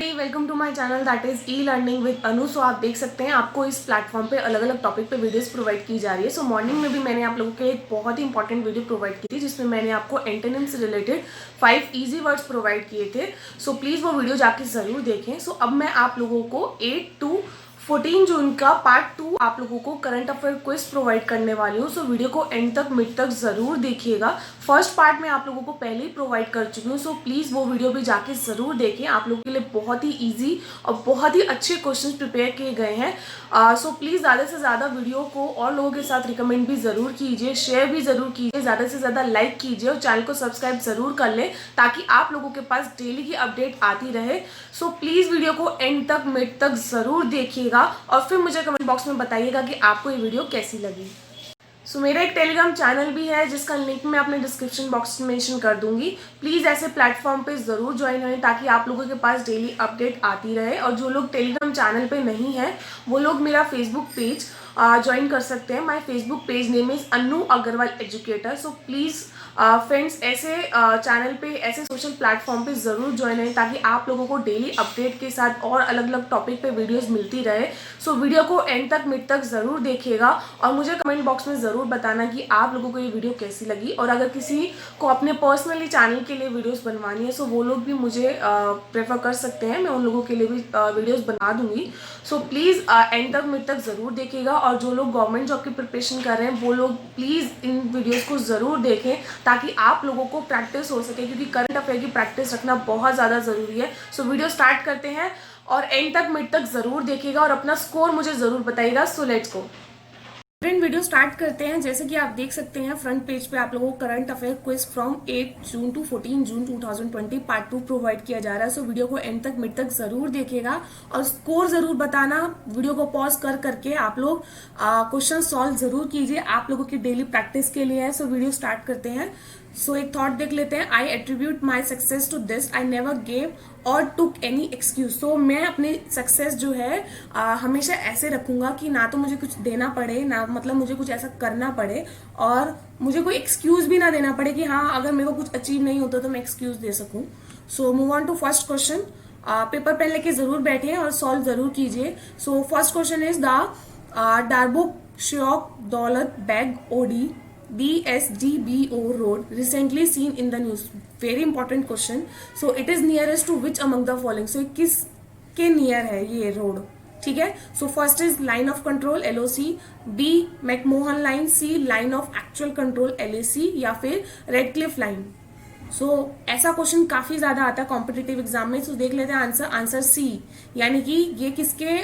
Welcome to my channel that is e learning with Anu. So आप देख सकते हैं आपको इस प्लेटफॉर्म पे अलग अलग टॉपिक पे वीडियोस प्रोवाइड की जा रही है। सो मॉर्निंग में भी मैंने आप लोगों के लिए एक बहुत ही इंपॉर्टेंट वीडियो प्रोवाइड की थी जिसमें मैंने आपको एंटोनिम से रिलेटेड 5 इजी वर्ड्स प्रोवाइड किए थे। सो प्लीज़ वो वीडियो जाके ज़रूर देखें। सो अब मैं आप लोगों को 8 to 14 जून का पार्ट 2 आप लोगों को करंट अफेयर क्विज प्रोवाइड करने वाली हूँ। सो वीडियो को एंड तक मिड तक ज़रूर देखिएगा। फर्स्ट पार्ट में आप लोगों को पहले ही प्रोवाइड कर चुकी हूँ। सो प्लीज़ वो वीडियो भी जाके ज़रूर देखें। आप लोगों के लिए बहुत ही ईजी और बहुत ही अच्छे क्वेश्चन प्रिपेयर किए गए हैं। सो प्लीज़ ज़्यादा से ज़्यादा वीडियो को और लोगों के साथ रिकमेंड भी ज़रूर कीजिए, शेयर भी ज़रूर कीजिए, ज़्यादा से ज़्यादा लाइक कीजिए और चैनल को सब्सक्राइब ज़रूर कर लें ताकि आप लोगों के पास डेली की अपडेट आती रहे। सो प्लीज़ वीडियो को एंड तक मिड तक ज़रूर देखिएगा और फिर मुझे कमेंट बॉक्स में बताइएगा कि आपको ये वीडियो कैसी लगी। मेरा एक टेलीग्राम चैनल भी है जिसका लिंक मैं अपने डिस्क्रिप्शन बॉक्स में मेंशन कर दूंगी। प्लीज़ ऐसे प्लेटफॉर्म पे ज़रूर ज्वाइन हों ताकि आप लोगों के पास डेली अपडेट आती रहे। और जो लोग टेलीग्राम चैनल पे नहीं है वो लोग मेरा फेसबुक पेज ज्वाइन कर सकते हैं। My Facebook page name is Anu Agarwal educator. So please friends ऐसे चैनल पे ऐसे सोशल प्लेटफॉर्म पे ज़रूर ज्वाइन रहें ताकि आप लोगों को डेली अपडेट के साथ और अलग अलग टॉपिक पे वीडियोस मिलती रहे। सो वीडियो को एंड तक मिड तक ज़रूर देखिएगा और मुझे कमेंट बॉक्स में ज़रूर बताना कि आप लोगों को ये वीडियो कैसी लगी। और अगर किसी को अपने पर्सनली चैनल के लिए वीडियोज़ बनवानी है सो वो लोग भी मुझे प्रेफर कर सकते हैं, मैं उन लोगों के लिए भी वीडियोज़ बना दूँगी। सो प्लीज़ एंड तक मिड तक ज़रूर देखिएगा। और जो लोग गवर्नमेंट जॉब की प्रिपरेशन कर रहे हैं वो लोग प्लीज़ इन वीडियोज़ को ज़रूर देखें ताकि आप लोगों को प्रैक्टिस हो सके, क्योंकि करंट अफेयर की प्रैक्टिस रखना बहुत ज़्यादा ज़रूरी है। सो वीडियो स्टार्ट करते हैं और एंड तक मिड तक ज़रूर देखिएगा और अपना स्कोर मुझे ज़रूर बताइएगा। So let's go. Friend video start करते हैं। जैसे कि आप देख सकते हैं फ्रंट पेज पे आप लोगों को current affair quiz from 8 June to 14 June 2020 part 2 provide किया जा रहा है। सो वीडियो को एंड तक मिड तक ज़रूर देखिएगा और स्कोर ज़रूर बताना। वीडियो को पॉज कर करके आप लोग क्वेश्चन सॉल्व ज़रूर कीजिए, आप लोगों की डेली प्रैक्टिस के लिए है। सो वीडियो स्टार्ट करते हैं। सो एक थॉट देख लेते हैं। I attribute my success to this, I never gave or took any excuse. सो मैं अपनी सक्सेस जो है हमेशा ऐसे रखूंगा कि ना तो मुझे कुछ देना पड़े, ना मतलब मुझे कुछ ऐसा करना पड़े और मुझे कोई एक्सक्यूज भी ना देना पड़े कि हाँ अगर मेरे को कुछ अचीव नहीं होता तो मैं एक्सक्यूज दे सकूं। So move on to first question. Paper pen लेके जरूर बैठे और सॉल्व जरूर कीजिए। So first question is the Darbuk Shyok Daulat Beg Oldie DSDBO road recently seen in the news. Very important question. So it is nearest to which among the following? So किस के near है ये रोड? ठीक है। So first is line of control LOC, B McMahon line, C line of actual control LAC या फिर red Cliff line. सो ऐसा question काफी ज्यादा आता है कॉम्पिटिटिव एग्जाम में। सो देख लेते हैं आंसर C, यानी कि ये किसके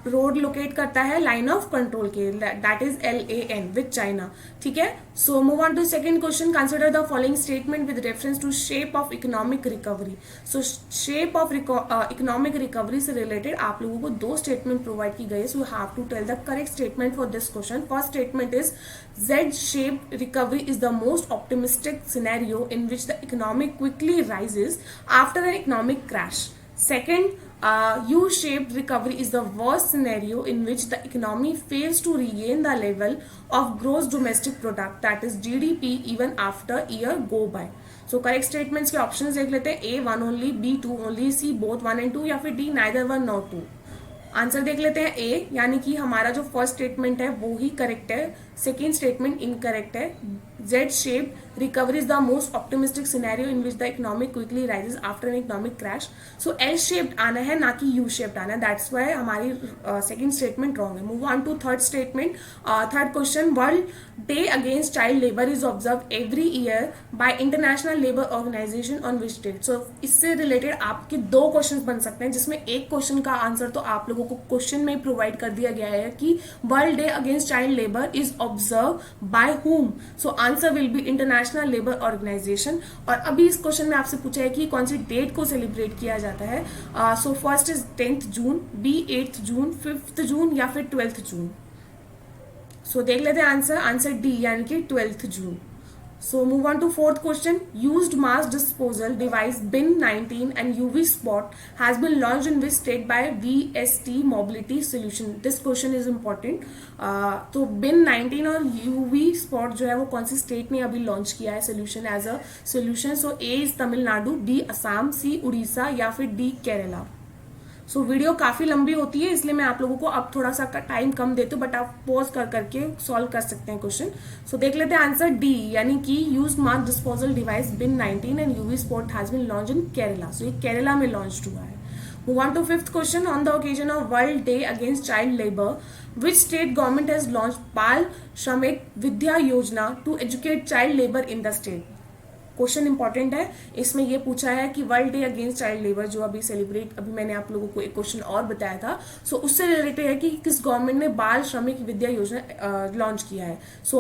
रोड लोकेट करता है? लाइन ऑफ कंट्रोल के, that is LAN with China. ठीक है। So move on to second question. Consider the following statement with reference to shape of economic recovery. So shape of economic recovery से related आप लोगों को 2 statement provide की गई। So you have to tell the correct statement for this question. First statement is Z-shaped recovery is the most optimistic scenario in which the economy quickly rises after an economic crash. Second, U-shaped recovery is the worst scenario in which the economy fails to regain the level of gross domestic product, that is GDP, even after year go by. So correct statements के options देख लेते हैं। A 1 only, B 2 only, C both 1 and 2 या फिर D neither 1 nor 2। Answer देख लेते हैं A, यानी कि हमारा जो फर्स्ट स्टेटमेंट है वो ही करेक्ट है, सेकेंड स्टेटमेंट इनकरेक्ट है। Z shaped recovery is the most optimistic scenario in which the economy quickly rises after an economic crash. So L shaped आना है ना कि U shaped आना है, that's why हमारी सेकेंड स्टेटमेंट रॉन्ग है। Move on to third statement. Third question, world day against child labour is observe every year by international labour organisation on which date. So इससे related आपके 2 question बन सकते हैं जिसमें एक question का आंसर तो आप लोगों को क्वेश्चन में प्रोवाइड कर दिया गया है कि world day against child labour is observe by whom। So answer will be International labour Organisation. और अभी इस क्वेश्चन में आपसे पूछा है कि कौन सी डेट को सेलिब्रेट किया जाता है। So first is 10th June, B 8th June, 5th जून या फिर 12th जून। सो देख लेते हैं आंसर D, यानी कि 12th June. So move on to fourth question. Used mass disposal device bin 19 and UV spot has been launched in which state by VST Mobility Solution? This question is important. तो bin 19 और UV spot जो है वो कौन सी state ने अभी launch किया है solution as a solution? So A is Tamil Nadu, B Assam, C Orissa या फिर D केरला। सो वीडियो काफ़ी लंबी होती है, इसलिए मैं आप लोगों को अब थोड़ा सा टाइम कम देती हूँ, बट आप पॉज कर करके सॉल्व कर सकते हैं क्वेश्चन। सो देख लेते हैं आंसर डी, यानी कि use mass disposal device bin 19 and UV spot has been launch in Kerala. So ये केरला में लॉन्च हुआ है। Move on to fifth question. On the occasion of World Day Against Child Labour, which state government has launched Bal Shramik Vidya Yojana to educate child labor in the state? Question important है, इसमें ये पूछा है कि world day against child labour जो अभी celebrate, अभी मैंने आप लोगों को एक क्वेश्चन और बताया था, सो उससे रिलेटेड है कि किस गवर्नमेंट ने बाल श्रमिक विद्या योजना लॉन्च किया है। So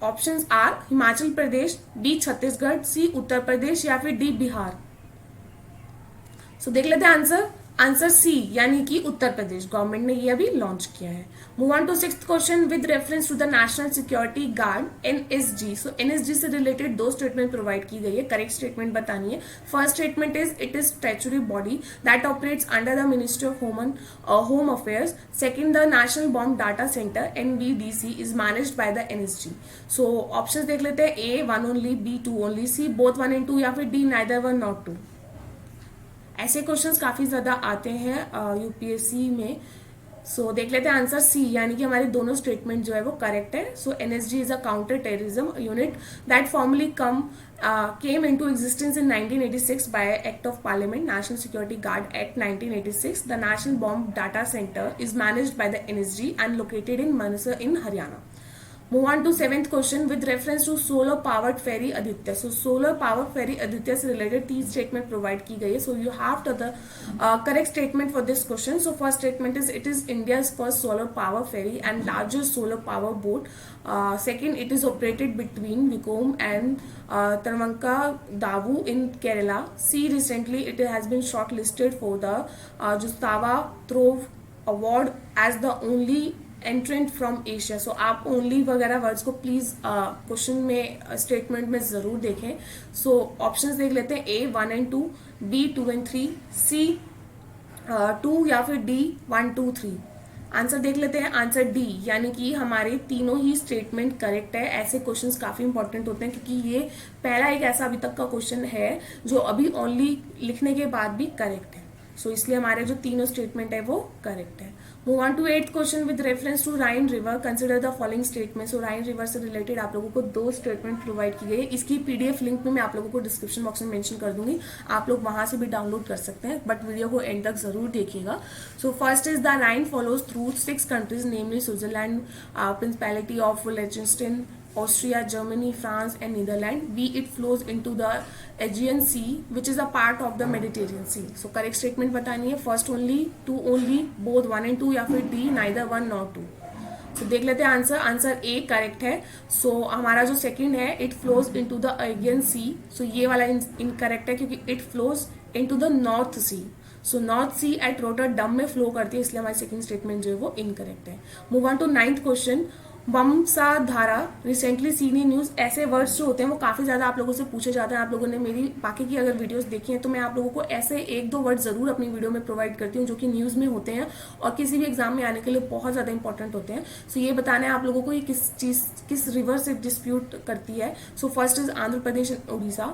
options are Himachal Pradesh, B Chhattisgarh, C Uttar Pradesh या फिर डी बिहार। सो देख लेते हैं आंसर, आंसर सी यानी कि उत्तर प्रदेश गवर्नमेंट ने ये अभी लॉन्च किया है। Move on to sixth question with reference to the national security guard NSG. So NSG से रिलेटेड दो स्टेटमेंट प्रोवाइड की गई है, करेक्ट स्टेटमेंट बतानी है। First statement is it is statutory body that operates under the ministry of home affairs. Second, the national bomb data centre NBDC is managed by the NSG. So options देख लेते हैं, A 1 only, B 2 only, C both 1 and 2 या फिर D neither 1 not 2। ऐसे questions काफ़ी ज़्यादा आते हैं यूपीएससी में। सो देख लेते हैं आंसर सी, यानी कि हमारे दोनों स्टेटमेंट जो है वो करेक्ट है। So NSG is a counter terrorism unit that formally came into existence in 1986 by Act of Parliament, National Security Guard Act 1986. The National Bomb Data Center is managed by the NSG and located in Manesar in Haryana. Move on to seventh question with reference to solar powered ferry Aditya. So solar powered ferry Aditya से related तीन statement provide की गई है. So you have to the correct statement for this question. So first statement is it is India's first solar power ferry and largest solar power boat. Second, it is operated between Vikom and Tarvanka-Davu in Kerala. C, recently it has been shortlisted for the Justava Trove Award as the only entrant from Asia. So आप only वगैरह words को please question में statement में जरूर देखें। सो options देख लेते हैं, ए 1 and 2, बी 2 and 3, सी 2 या फिर डी 1 2 3। आंसर देख लेते हैं, आंसर डी यानी कि हमारे तीनों ही स्टेटमेंट करेक्ट है। ऐसे क्वेश्चंस काफी इंपॉर्टेंट होते हैं क्योंकि ये पहला एक ऐसा अभी तक का क्वेश्चन है जो अभी ओनली लिखने के बाद भी करेक्ट है। सो इसलिए हमारे जो तीनों स्टेटमेंट है वो करेक्ट है। Move on to 8th question with reference to Rhine river consider the following statement. So Rhine river से रिलेटेड आप लोगों को दो स्टेटमेंट प्रोवाइड की गई है। इसकी पीडीएफ लिंक में मैं आप लोगों को डिस्क्रिप्शन बॉक्स में मेंशन कर दूंगी, आप लोग वहां से भी डाउनलोड कर सकते हैं, बट वीडियो को एंड तक जरूर देखिएगा। So first is the Rhine flows through 6 countries namely Switzerland, principality of लिechtenstein, Austria, Germany, France and Netherlands. B, it flows into the Aegean Sea which is a part of the Mediterranean Sea. So correct statement बतानी है, first only, 2 only, both 1 and 2 या फिर D neither 1 nor 2। तो देख लेते हैं answer, answer A correct है। सो हमारा जो सेकंड है it flows into the Aegean Sea, so ये वाला इनकरेक्ट है क्योंकि it flows into the North Sea. So North Sea at Rotterdam में फ्लो करती है, इसलिए हमारी सेकंड स्टेटमेंट जो है वो इनकरेक्ट है। Move on to 9th question Vamsadhara recently seen in news. ऐसे वर्ड्स जो होते हैं वो काफी ज्यादा आप लोगों से पूछे जाते हैं। आप लोगों ने मेरी बाकी की अगर वीडियोस देखी हैं तो मैं आप लोगों को ऐसे 1-2 वर्ड जरूर अपनी वीडियो में प्रोवाइड करती हूँ जो कि न्यूज में होते हैं और किसी भी एग्जाम में आने के लिए बहुत ज्यादा इंपॉर्टेंट होते हैं। सो ये बताना है आप लोगों को ये किस रिवर से डिस्प्यूट करती है। So first is Andhra Pradesh and Orissa,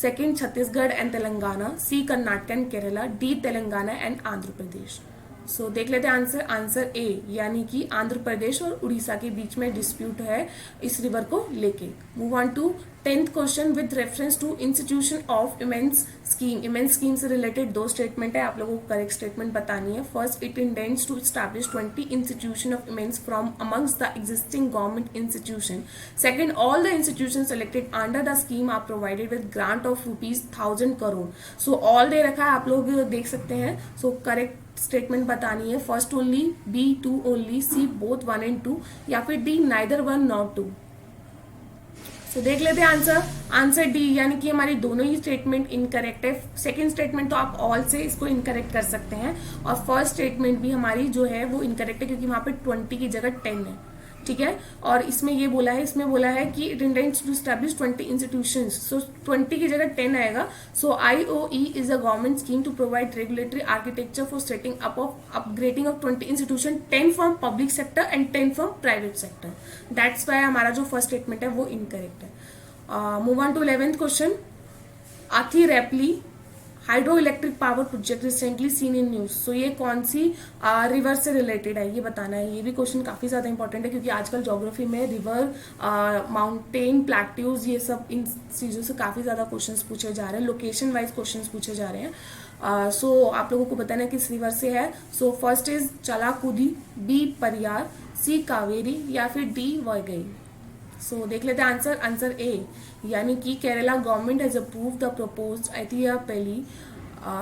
second Chhattisgarh and Telangana, C Karnataka and Kerala, D Telangana and Andhra Pradesh. So देख लेते हैं आंसर, आंसर ए यानी कि आंध्र प्रदेश और उड़ीसा के बीच में डिस्प्यूट है इस रिवर को लेके। Move on to 10th question with reference to institution of eminence scheme. Eminence scheme से रिलेटेड दो स्टेटमेंट है, आप लोगों को करेक्ट स्टेटमेंट बतानी है। First, it intends to establish 20 institution of eminence from amongst the existing government institution. Second, all the institution selected under the scheme are provided with grant of ₹1000 crore. So all दे रखा है, आप लोग देख सकते हैं। सो करेक्ट स्टेटमेंट बतानी है, first only, B 2 only, C both 1 and 2 या फिर डी नाइदर 1 नॉर 2। तो देख लेते हैं आंसर, आंसर डी यानी कि हमारी दोनों ही स्टेटमेंट इनकरेक्ट है। सेकंड स्टेटमेंट तो आप ऑल से इसको इनकरेक्ट कर सकते हैं और फर्स्ट स्टेटमेंट भी हमारी जो है वो इनकरेक्ट है क्योंकि वहां पे 20 की जगह 10 है, ठीक है। और इसमें ये बोला है, इसमें बोला है कि it intends to establish 20 institutions, so 20 की जगह 10 आएगा। So IOE is a government scheme to provide regulatory architecture for setting up of upgrading of 20 institution, 10 from public sector and 10 from private sector. That's why हमारा जो first statement है वो incorrect है। Move on to 11th question, Athirappilly hydro electric power project recently seen in news, so ये कौन सी river से related है ये बताना है। ये भी क्वेश्चन काफी ज्यादा इंपॉर्टेंट है क्योंकि आजकल ज्योग्राफी में रिवर, माउंटेन, प्लेट्यूज, ये सब इन चीजों से काफी ज्यादा क्वेश्चंस पूछे जा रहे हैं, लोकेशन वाइज क्वेश्चंस पूछे जा रहे हैं। सो आप लोगों को बताना है किस रिवर से है। So first is चलाकुदी, B Pariyar, सी कावेरी या फिर डी वैगई। सो देख लेते हैं आंसर। आंसर ए यानी कि Kerala government has approved the proposed Athiyapalli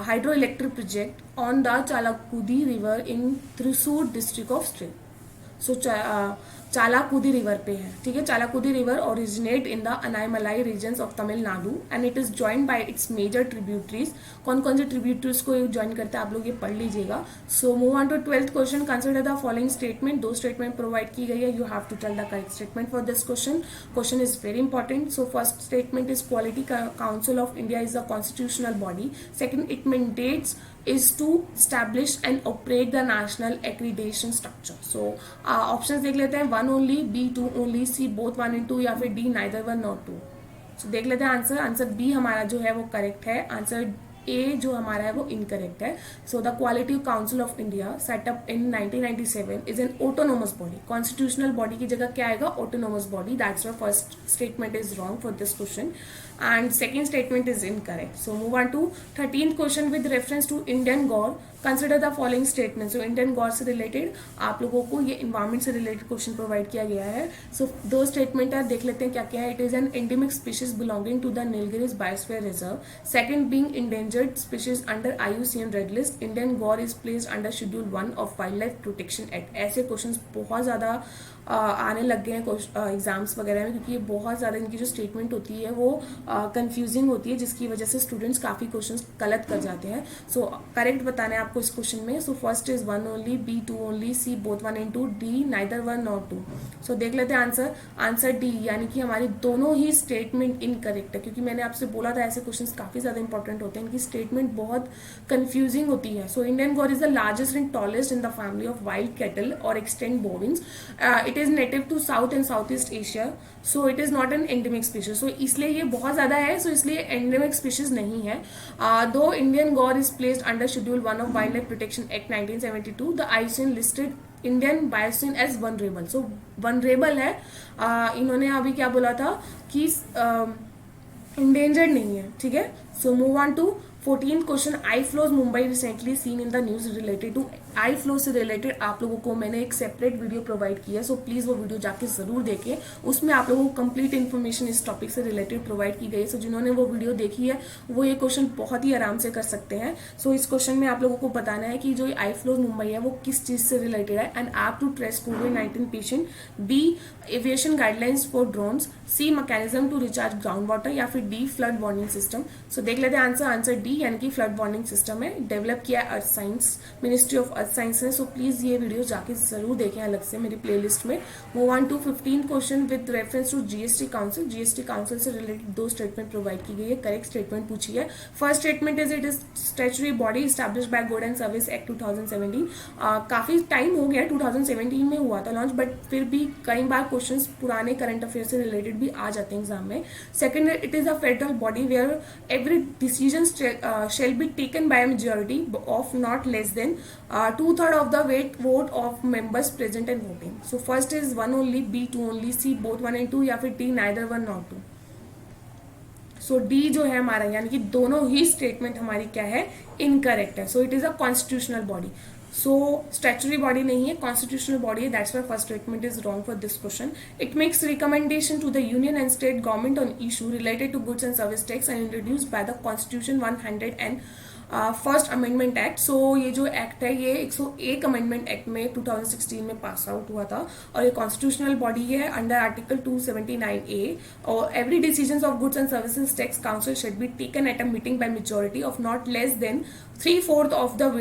hydro electric project on the Chalakudy river in Thrissur district of state. So Chalakudy river पे है, ठीक है। Chalakudy river originate in the Anamalai regions of Tamil Nadu and it is join by its major tributaries. कौन कौन से tributaries को join करते हैं आप लोग ये पढ़ लीजिएगा। So move on to 12th question. Consider the following statement. दो स्टेटमेंट प्रोवाइड की गई है, you have to tell the correct statement for this question. Question is very important. So first statement is Quality Council of India is a constitutional body. Second, it mandates is to establish and operate the national accreditation structure. So options देख लेते हैं, 1 only, B 2 only, C both 1 and 2 या फिर D neither 1 nor 2. So देख लेते हैं answer. Answer B हमारा जो है वो करेक्ट है। आंसर ए जो हमारा है वो इनकरेक्ट है। So the quality Council of India setup in 1997 is an autonomous body. Constitutional body की जगह क्या आएगा? Autonomous body. That's why first statement is wrong for this question and second statement is incorrect. So move on to 13th question with reference to Indian Gaur. Consider the following statements. So Indian Gaur से related आप लोगों को ये environment से related question provide किया गया है। So दो statement है, देख लेते हैं क्या क्या है। It is an endemic species belonging to the Nilgiris Biosphere Reserve. Second, being endangered species under IUCN Red List. Indian Gaur is placed under Schedule 1 of Wildlife Protection Act. ऐसे questions बहुत ज़्यादा आने लग गए हैं एग्जाम्स वगैरह में, क्योंकि ये बहुत ज़्यादा इनकी जो स्टेटमेंट होती है वो कंफ्यूजिंग होती है, जिसकी वजह से स्टूडेंट्स काफ़ी क्वेश्चंस गलत कर जाते हैं। सो करेक्ट बताना है आपको इस क्वेश्चन में। सो first is 1 only, B 2 only, C both 1 and 2, D neither 1 nor 2। सो देख लेते हैं आंसर। आंसर डी यानी कि हमारी दोनों ही स्टेटमेंट इनकरेक्ट है, क्योंकि मैंने आपसे बोला था ऐसे क्वेश्चन काफ़ी ज़्यादा इंपॉर्टेंट होते हैं, इनकी स्टेटमेंट बहुत कंफ्यूजिंग होती है। So Indian Gaur is the largest and tallest in the family of wild cattle और extant bovines. It is native to south and south east Asia. So it is not an endemic species. So इसलिए ये बहुत ज्यादा है, सो इसलिए endemic species नहीं है। दो Indian Gaur is placed under schedule 1 of wildlife protection act 1972, the IUCN listed Indian biosphere as vulnerable. So vulnerable है। इन्होंने अभी क्या बोला था कि इंडेंजर्ड नहीं है, ठीक है। So move on to 14th question. I flows Mumbai recently seen in the news related to. I flow से रिलेटेड आप लोगों को मैंने एक सेपरेट वीडियो प्रोवाइड किया है, सो प्लीज वो वीडियो जाके जरूर देखें। उसमें आप लोगों को कंप्लीट इन्फॉर्मेशन इस टॉपिक से रिलेटेड प्रोवाइड की गई है। सो जिन्होंने वो वीडियो देखी है वो ये क्वेश्चन बहुत ही आराम से कर सकते हैं। सो इस क्वेश्चन में आप लोगों को बताना है कि जो आई फ्लोज मुंबई है वो किस चीज से रिलेटेड है। And app to trace COVID-19 patient, B aviation guidelines for drones, C mechanism to recharge ground water या फिर D flood warning system. So देख लेते हैं आंसर। आंसर डी यानी कि फ्लड वार्निंग सिस्टम है, डेवलप किया earth science, ministry of earth science ने। सो प्लीज ये वीडियो जाके जरूर देखें अलग से मेरी प्लेलिस्ट में। Move on to 15th question with reference to GST council. GST council से रिलेटेड दो स्टेटमेंट प्रोवाइड की गई है, करेक्ट स्टेटमेंट पूछी है। First statement is it is statutory body established by good and service act 2017। काफी time हो गया, 2017 में हुआ था लॉन्च, बट फिर भी कई बार क्वेश्चन पुराने करंट अफेयर से रिलेटेड भी आ जाते हैं एग्जाम में। Second, it is a federal body where every decision shall be taken by a majority of not less than 2/3 of the vote of members present and voting. So first is 1 only, B 2 only, C both 1 and 2 या फिर D neither 1 nor 2. सो D जो है हमारा यानी कि दोनों ही statement हमारी क्या है? इनकरेक्ट है। So it is a constitutional body. So statutory body नहीं है, कॉन्स्टिट्यूशनल बॉडी है। That's why first statement is wrong for this question. It makes recommendation to the union and state government on issue related to goods and service tax and introduced by the constitution 100 and first amendment act. So ये जो act है ये 101 amendment act में 2016 में pass out हुआ था और ये कॉन्स्टिट्यूशनल बॉडी है अंडर आर्टिकल 279A। और every decision of goods and services tax council should be taken at a meeting by majority of not less than 3/4 of the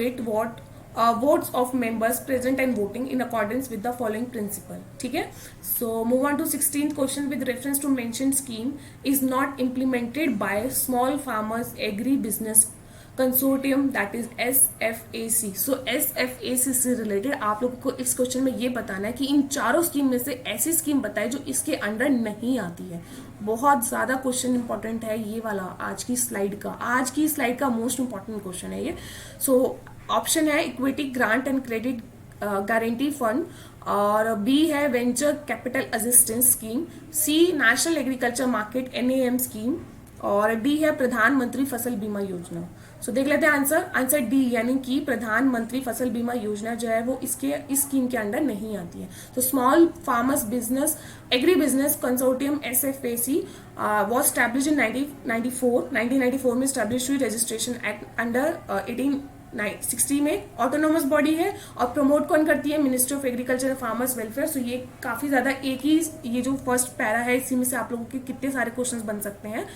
votes of members present and voting in accordance with the following principle. ठीक है। So move on to 16th question with reference to mentioned scheme is not implemented by small farmers agri business consortium, that is SFAC। So SFAC से related आप लोगों को इस question में ये बताना है कि इन चारों स्कीम में से ऐसी स्कीम बताए जो इसके अंडर नहीं आती है। बहुत ज्यादा क्वेश्चन इंपॉर्टेंट है ये वाला, आज की स्लाइड का मोस्ट इंपॉर्टेंट क्वेश्चन है ये। सो ऑप्शन है equity grant and credit guarantee fund, और बी है venture capital assistance scheme, C national agriculture market NAM scheme, और डी है प्रधानमंत्री फसल बीमा योजना। सो देख लेते हैं आंसर डी, यानी कि प्रधानमंत्री फसल बीमा योजना जो है वो इस स्कीम के अंडर नहीं आती है। तो small farmers business agri business consortium SFAC was established in 1994 में established हुई, रजिस्ट्रेशन एक्ट अंडर 1860 में, ऑटोनोमस बॉडी है और प्रमोट कौन करती है, ministry of agriculture and farmers welfare. So ये काफी ज्यादा एक ही ये जो फर्स्ट पैरा है इसी में से आप लोगों के कितने सारे क्वेश्चंस बन सकते हैं।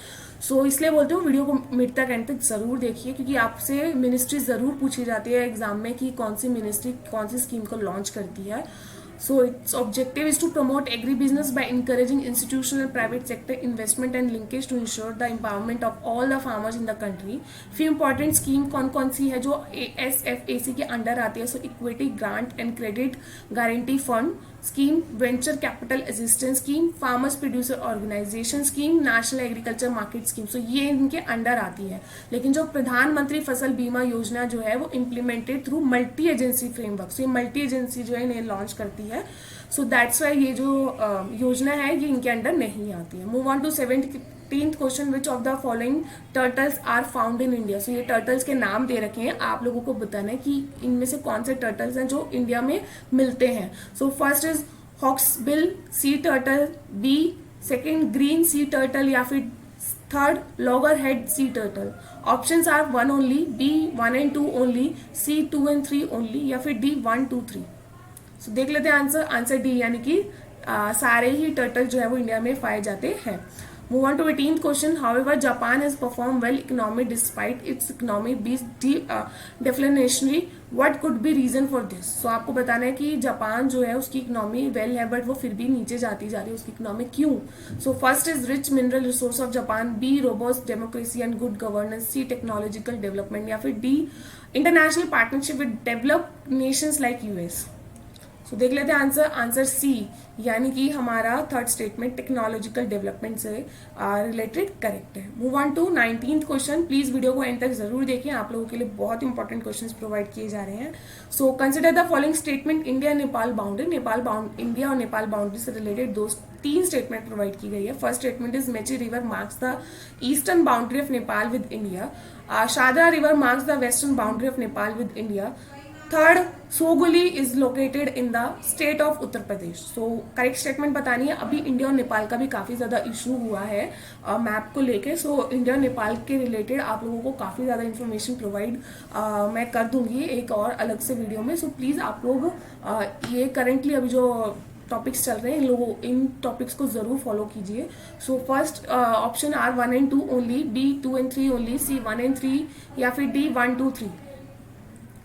सो इसलिए बोलते हूँ वीडियो को मिड तक एंड तक जरूर देखिए, क्योंकि आपसे मिनिस्ट्री जरूर पूछी जाती है एग्जाम में कि कौन सी मिनिस्ट्री कौन सी स्कीम को लॉन्च करती है। So its objective is to promote agribusiness by encouraging institutional and private sector investment and linkage to ensure the empowerment of all the farmers in the country. Few important scheme कौन सी है जो SFAC के under आती है। So equity grant and credit guarantee fund scheme, venture capital assistance scheme, farmers producer organisation scheme, national agriculture market scheme. So ये इनके under आती है। लेकिन जो प्रधानमंत्री फसल बीमा योजना जो है वो implemented through multi agency framework. So ये मल्टी एजेंसी जो है इन्हें लॉन्च करती है। सो दैट्स वाई ये जो योजना है ये इनके अंडर नहीं आती है। Move on to 17th question, which of the following turtles are found in India. So ये टर्टल्स के नाम दे रखे हैं, आप लोगों को बताना है कि इनमें से कौन से टर्टल्स हैं जो इंडिया में मिलते हैं। So first is hawksbill sea turtle, B second green sea turtle, या फिर third loggerhead sea turtle. Options are 1 only, B 1 and 2 only, C 2 and 3 only, या फिर डी 1 2 3। सो देख लेते हैं आंसर डी, यानी कि सारे ही टर्टल जो है वो इंडिया में पाए जाते हैं। Move on to 18th question. However, Japan has performed well economy despite its economy being deflationary. What could be reason for this? So आपको बताना है कि जापान जो है उसकी इकोनॉमी वेल है बट वो फिर भी नीचे जाती जा रही है, उसकी इकोनॉमी क्यों? So first is rich mineral resource of Japan, B robust democracy and good governance, C technological development, या फिर D international partnership with developed nations like US। So देख लेते हैं आंसर सी, यानी कि हमारा थर्ड स्टेटमेंट टेक्नोलॉजिकल डेवलपमेंट से related correct है। Move on to 19th question, please video को एंड तक जरूर देखें, आप लोगों के लिए बहुत इंपॉर्टेंट क्वेश्चंस प्रोवाइड किए जा रहे हैं। So consider the following statement India Nepal boundary. India और नेपाल बाउंड्री से रिलेटेड 3 स्टेटमेंट प्रोवाइड की गई है। First statement is Mechi river marks the eastern boundary of Nepal with India, Sharda river marks the western boundary of Nepal with India, third Sugauli is located in the state of Uttar Pradesh. So correct statement बतानी है। अभी India और नेपाल का भी काफी ज्यादा इशू हुआ है मैप को लेके। सो इंडिया और नेपाल के रिलेटेड आप लोगों को काफी ज्यादा इन्फॉर्मेशन प्रोवाइड मैं कर दूंगी एक और अलग से वीडियो में। सो प्लीज आप लोग ये करेंटली अभी जो टॉपिक्स चल रहे हैं इन टॉपिक्स को जरूर फॉलो कीजिए। So first option are 1 and 2 only, B 2 and 3 only, C 1 and 3, या फिर डी 1 2 3।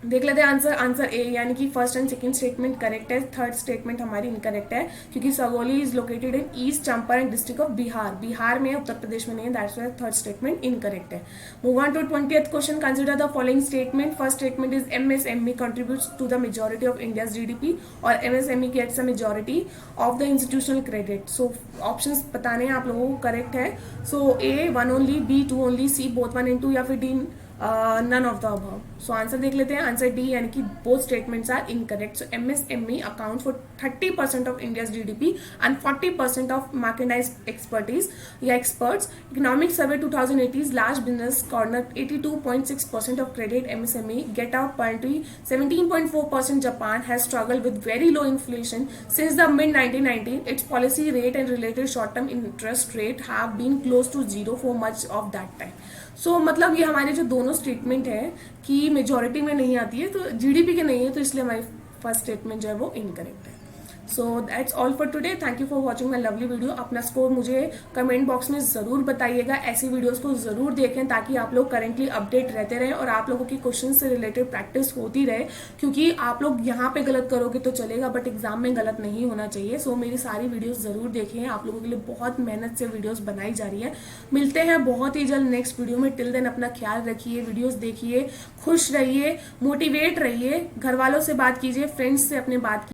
देख लेते हैं आंसर ए, यानी कि first and second statement correct है, थर्ड स्टेटमेंट हमारी इनकरेक्ट है, क्योंकि Sugauli is located in east Champaran district of Bihar में, उत्तर प्रदेश में नहीं है, that's why third statement incorrect है। Move on to 20th question, consider the following statement. First statement is MSME contributes to the majority of India's GDP, और MSME gets a majority of the institutional credit. So options बताने हैं आप लोगों को, correct है। So A 1 only, B 2 only, C both 1 and 2, या फिर D none of the above. So answer देख लेते हैं, आंसर डी, यानी कि both statements are incorrect. So MSME account for 30% of India's GDP and 40% of mechanised expertise या experts. Economic survey 2018 large business corner 82.6% of credit MSME get out पॉइंट्री 17.4%. Japan has struggled with very low inflation since the mid 1990s. Its policy rate and related short term interest rate have been close to zero for much of that time. सो मतलब ये हमारे जो दोनों statement है कि majority में नहीं आती है तो GDP के नहीं है, तो इसलिए हमारी फर्स्ट स्टेटमेंट जो है वो इनकरेक्ट है। So that's all for today. Thank you for watching my lovely video. अपना स्कोर मुझे कमेंट बॉक्स में ज़रूर बताइएगा। ऐसी वीडियोस को ज़रूर देखें ताकि आप लोग करेंटली अपडेट रहते रहें और आप लोगों की क्वेश्चन से रिलेटेड प्रैक्टिस होती रहे, क्योंकि आप लोग यहाँ पे गलत करोगे तो चलेगा बट एग्जाम में गलत नहीं होना चाहिए। सो मेरी सारी वीडियोस ज़रूर देखिए, आप लोगों के लिए बहुत मेहनत से वीडियोस बनाई जा रही है। मिलते हैं बहुत ही जल्द नेक्स्ट वीडियो में। टिल देन अपना ख्याल रखिए, वीडियोस देखिए, खुश रहिए, मोटिवेट रहिए, घर वालों से बात कीजिए, फ्रेंड्स से अपने बात